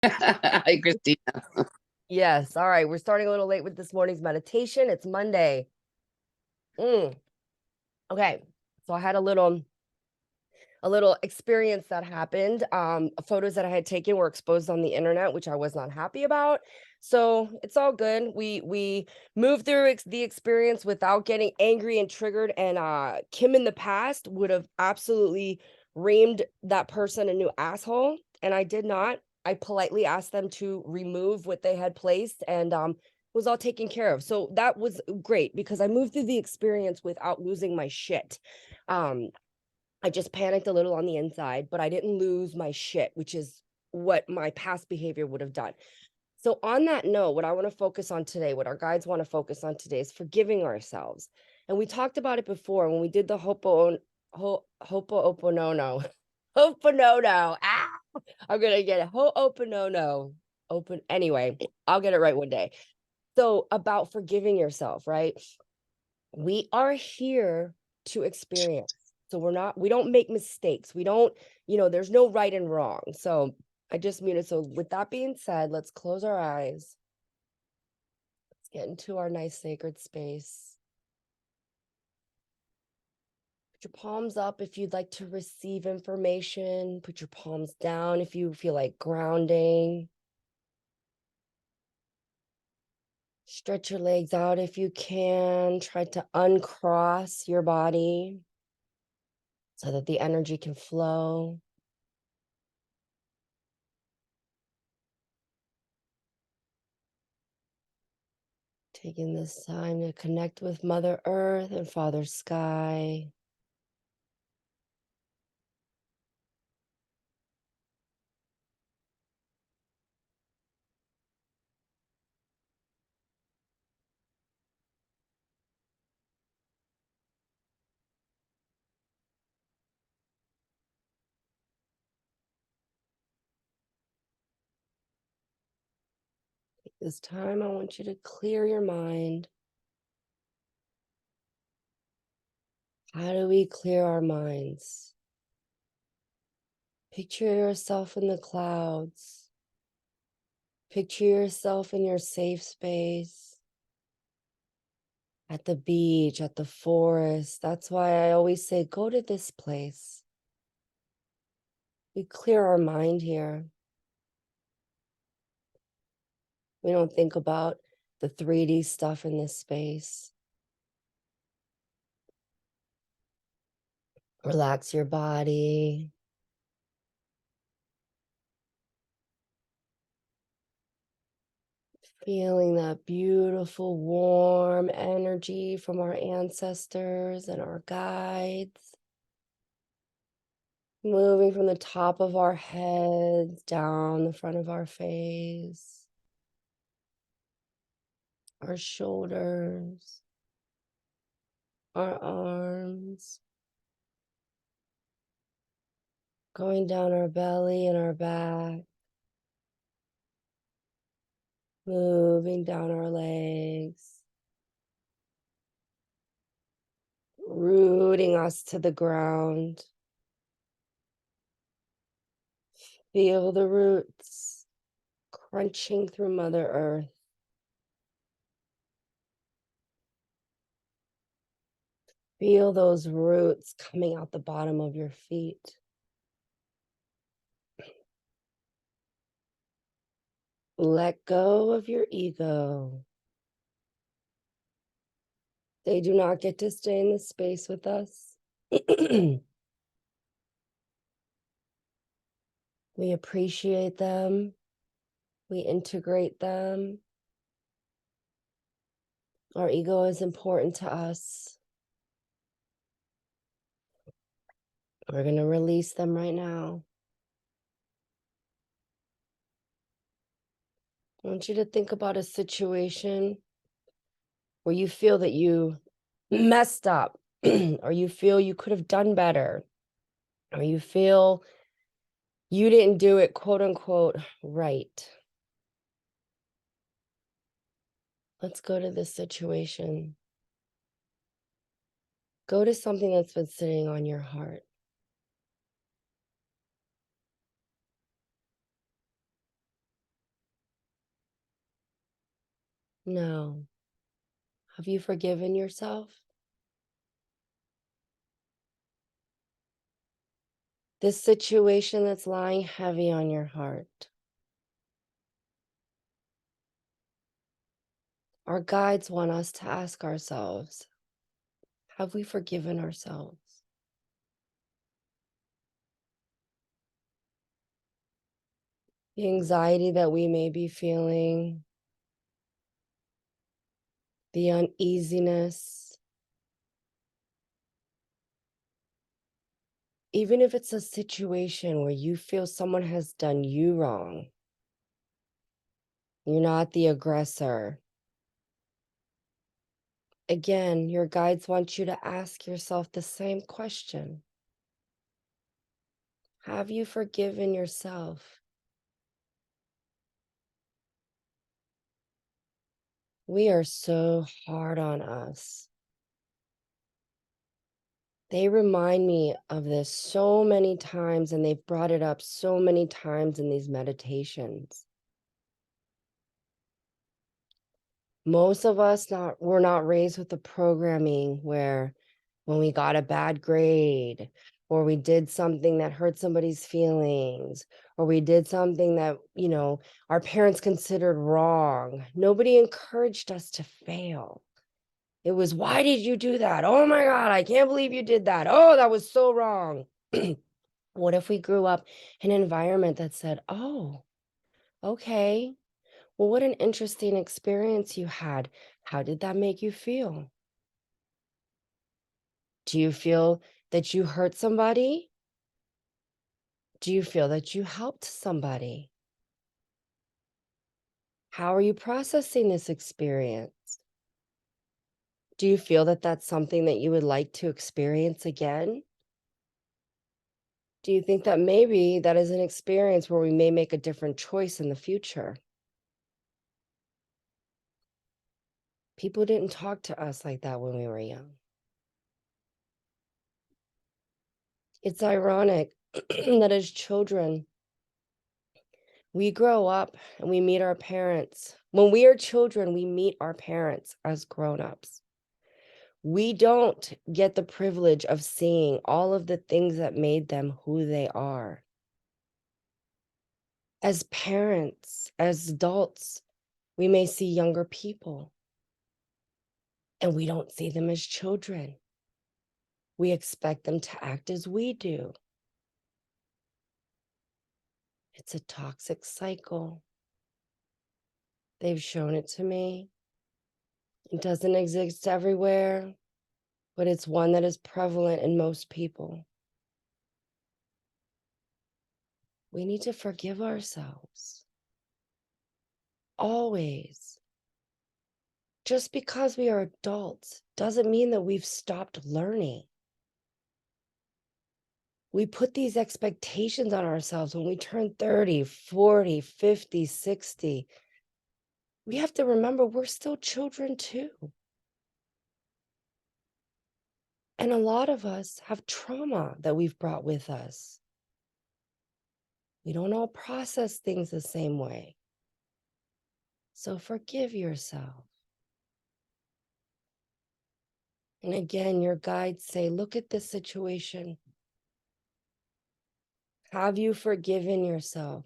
Hi, Christina. Yes. All right. We're starting a little late with this morning's meditation. It's Monday. Mm. Okay. So I had a little experience that happened. Photos that I had taken were exposed on the internet, which I was not happy about. So it's all good. We moved through the experience without getting angry and triggered. And Kim in the past would have absolutely reamed that person a new asshole, and I did not. I politely asked them to remove what they had placed, and was all taken care of. So that was great because I moved through the experience without losing my shit. Um, I just panicked a little on the inside, but I didn't lose my shit, which is what my past behavior would have done. So, on that note, what I want to focus on today, what our guides want to focus on today is forgiving ourselves. And we talked about it before when we did the Ho'oponono. Ho'oponono. Ah, I'm going to get it. Ho'oponono. Open. Anyway, I'll get it right one day. So, about forgiving yourself, right? We are here to experience. So we don't make mistakes. We don't, there's no right and wrong. So I just muted. So with that being said, let's close our eyes. Let's get into our nice sacred space. Put your palms up if you'd like to receive information. Put your palms down if you feel like grounding. Stretch your legs out if you can. Try to uncross your body so that the energy can flow. Taking this time to connect with Mother Earth and Father Sky. This time, I want you to clear your mind. How do we clear our minds? Picture yourself in the clouds. Picture yourself in your safe space, at the beach, at the forest. That's why I always say, go to this place. We clear our mind here. We don't think about the 3D stuff in this space. Relax your body. Feeling that beautiful, warm energy from our ancestors and our guides. Moving from the top of our heads down the front of our face, our shoulders, our arms, going down our belly and our back, moving down our legs, rooting us to the ground. Feel the roots crunching through Mother Earth. Feel those roots coming out the bottom of your feet. Let go of your ego. They do not get to stay in this space with us. We appreciate them. We integrate them. Our ego is important to us. We're going to release them right now. I want you to think about a situation where you feel that you messed up, or you feel you could have done better, or you feel you didn't do it, quote unquote, right. Let's go to this situation. Go to something that's been sitting on your heart. No. Have you forgiven yourself? This situation that's lying heavy on your heart. Our guides want us to ask ourselves, have we forgiven ourselves? The anxiety that we may be feeling, the uneasiness, even if it's a situation where you feel someone has done you wrong, you're not the aggressor. Again, your guides want you to ask yourself the same question. Have you forgiven yourself? We are so hard on us. They remind me of this so many times, and they've brought it up so many times in these meditations. Most of us were not raised with the programming where when we got a bad grade, or we did something that hurt somebody's feelings, or we did something that, our parents considered wrong. Nobody encouraged us to fail. It was, why did you do that? Oh my God, I can't believe you did that. Oh, that was so wrong. What if we grew up in an environment that said, oh, okay, well, what an interesting experience you had. How did that make you feel? Do you feel that you hurt somebody? Do you feel that you helped somebody? How are you processing this experience? Do you feel that that's something that you would like to experience again? Do you think that maybe that is an experience where we may make a different choice in the future? People didn't talk to us like that when we were young. It's ironic that as children, we grow up and we meet our parents. When we are children, we meet our parents as grown-ups. We don't get the privilege of seeing all of the things that made them who they are. As parents, as adults, we may see younger people and we don't see them as children. We expect them to act as we do. It's a toxic cycle. They've shown it to me. It doesn't exist everywhere, but it's one that is prevalent in most people. We need to forgive ourselves. Always. Just because we are adults doesn't mean that we've stopped learning. We put these expectations on ourselves when we turn 30, 40, 50, 60. We have to remember we're still children too. And a lot of us have trauma that we've brought with us. We don't all process things the same way. So forgive yourself. And again, your guides say, look at this situation. Have you forgiven yourself?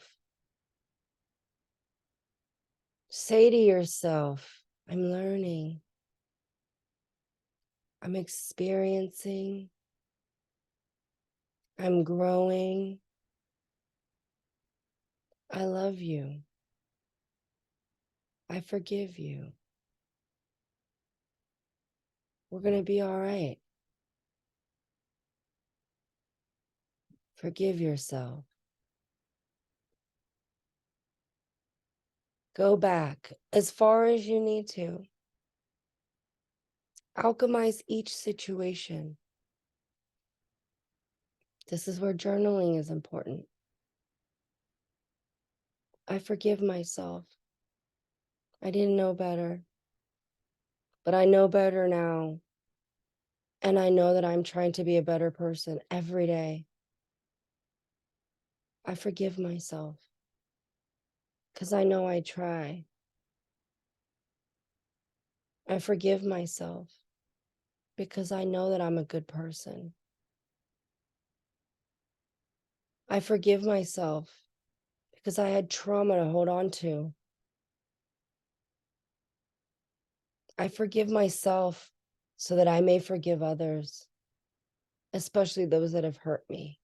Say to yourself, I'm learning. I'm experiencing. I'm growing. I love you. I forgive you. We're going to be all right. Forgive yourself. Go back as far as you need to. Alchemize each situation. This is where journaling is important. I forgive myself. I didn't know better, but I know better now. And I know that I'm trying to be a better person every day. I forgive myself because I know I try. I forgive myself because I know that I'm a good person. I forgive myself because I had trauma to hold on to. I forgive myself so that I may forgive others, especially those that have hurt me.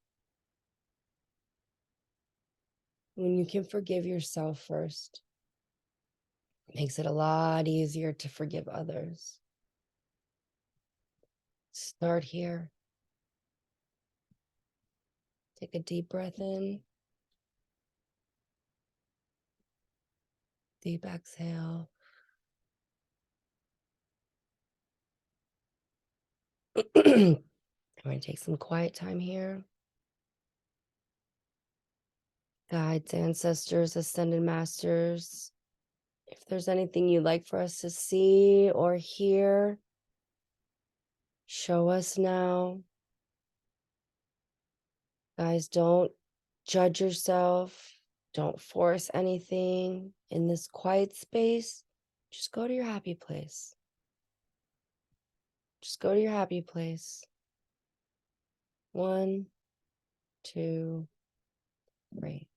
When you can forgive yourself first, it makes it a lot easier to forgive others. Start here. Take a deep breath in. Deep exhale. I'm going to take some quiet time here. Guides, ancestors, ascended masters, if there's anything you'd like for us to see or hear, show us now. Guys, don't judge yourself. Don't force anything in this quiet space. Just go to your happy place. Just go to your happy place. 1, 2, 3.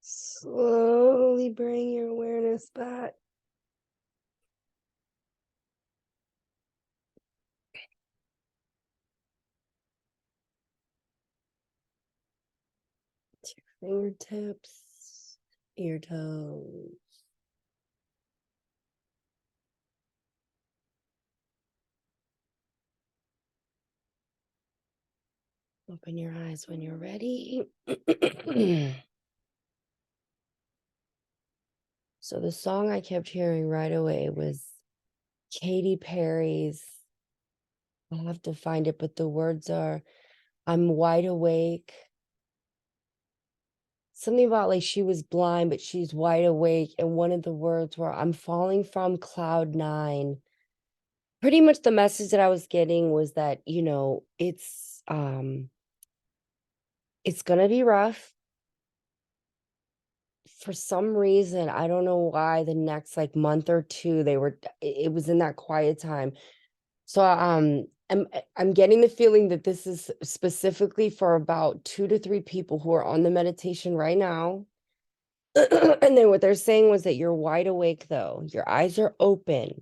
Slowly bring your awareness back. To your fingertips, your toes. Open your eyes when you're ready. So the song I kept hearing right away was Katy Perry's, I'll have to find it, but the words are, I'm wide awake. Something about like she was blind, but she's wide awake. And one of the words were, I'm falling from cloud 9. Pretty much the message that I was getting was that, it's gonna be rough. For some reason, I don't know why the next like month or two, it was in that quiet time. So I'm getting the feeling that this is specifically for about 2 to 3 people who are on the meditation right now. And then what they're saying was that you're wide awake though. Your eyes are open.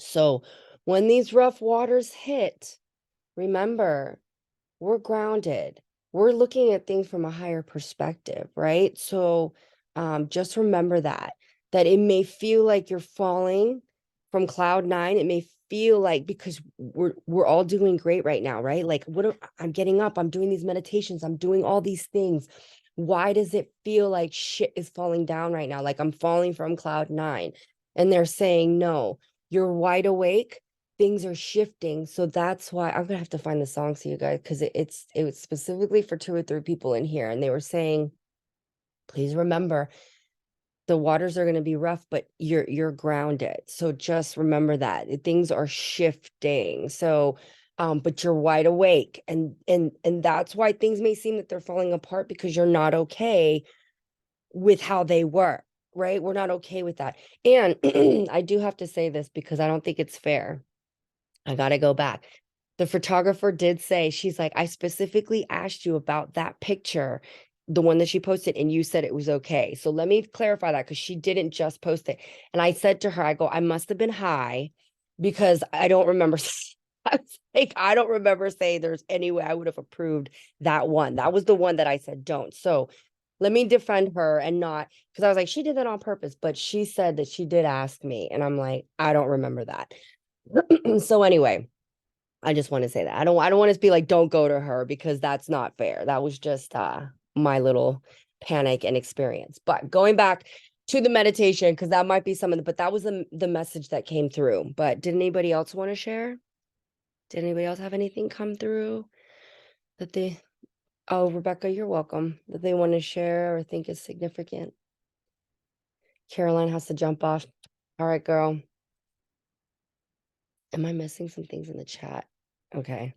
So when these rough waters hit, remember, we're grounded. We're looking at things from a higher perspective, right? So just remember that it may feel like you're falling from cloud nine. It may feel like, because we're all doing great right now, right? Like, I'm getting up, I'm doing these meditations, I'm doing all these things. Why does it feel like shit is falling down right now? Like I'm falling from cloud nine. And they're saying, no, you're wide awake, things are shifting. So that's why I'm gonna have to find the songs to you guys, because it was specifically for 2 or 3 people in here, and they were saying, please remember, the waters are going to be rough, but you're grounded. So just remember that things are shifting. So but you're wide awake, and that's why things may seem that they're falling apart, because you're not okay with how they were, right? We're not okay with that. And I do have to say this, because I don't think it's fair. I got to go back. The photographer did say, she's like, I specifically asked you about that picture, the one that she posted, and you said it was okay. So let me clarify that, because she didn't just post it. And I said to her, I go, I must have been high, because I don't remember. I was like, I don't remember saying there's any way I would have approved that one. That was the one that I said don't. So let me defend her, and not, because I was like, she did that on purpose, but she said that she did ask me. And I'm like, I don't remember that. So anyway, I just want to say that I don't want to be like, don't go to her, because that's not fair. That was just my little panic and experience. But going back to the meditation, because that might be some of the, but that was the message that came through. But did anybody else want to share? Did anybody else have anything come through that they, oh, Rebecca, you're welcome, that they want to share or think is significant? Caroline has to jump off. All right, girl. Am I missing some things in the chat? Okay.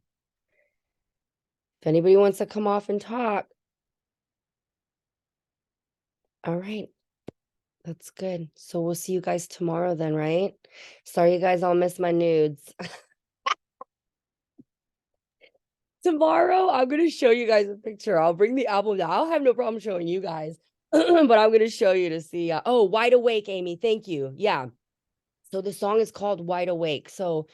If anybody wants to come off and talk. All right. That's good. So we'll see you guys tomorrow then, right? Sorry you guys all missed my nudes. Tomorrow, I'm going to show you guys a picture. I'll bring the album down. I'll have no problem showing you guys. But I'm going to show you to see. Oh, Wide Awake, Amy. Thank you. Yeah. So the song is called Wide Awake. So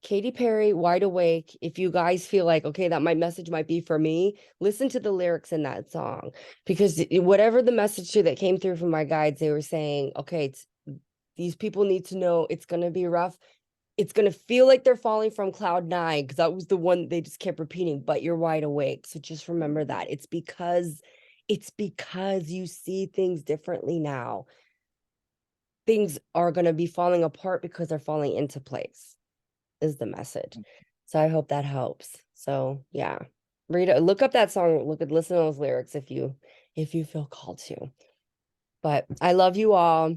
Katy Perry, Wide Awake. If you guys feel like, okay, that my message might be for me, listen to the lyrics in that song, because whatever the message that came through from my guides, they were saying, okay, these people need to know it's going to be rough. It's going to feel like they're falling from cloud nine, because that was the one they just kept repeating, but you're wide awake. So just remember that it's because you see things differently now. Things are going to be falling apart because they're falling into place, is the message. So I hope that helps. So yeah, read it, look up that song, listen to those lyrics if you feel called to. But I love you all.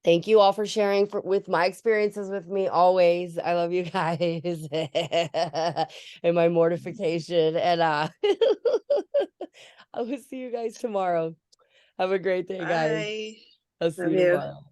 Thank you all for sharing with my experiences with me always. I love you guys. And my mortification. And I will see you guys tomorrow. Have a great day, guys. Bye. I'll see Love you you. tomorrow.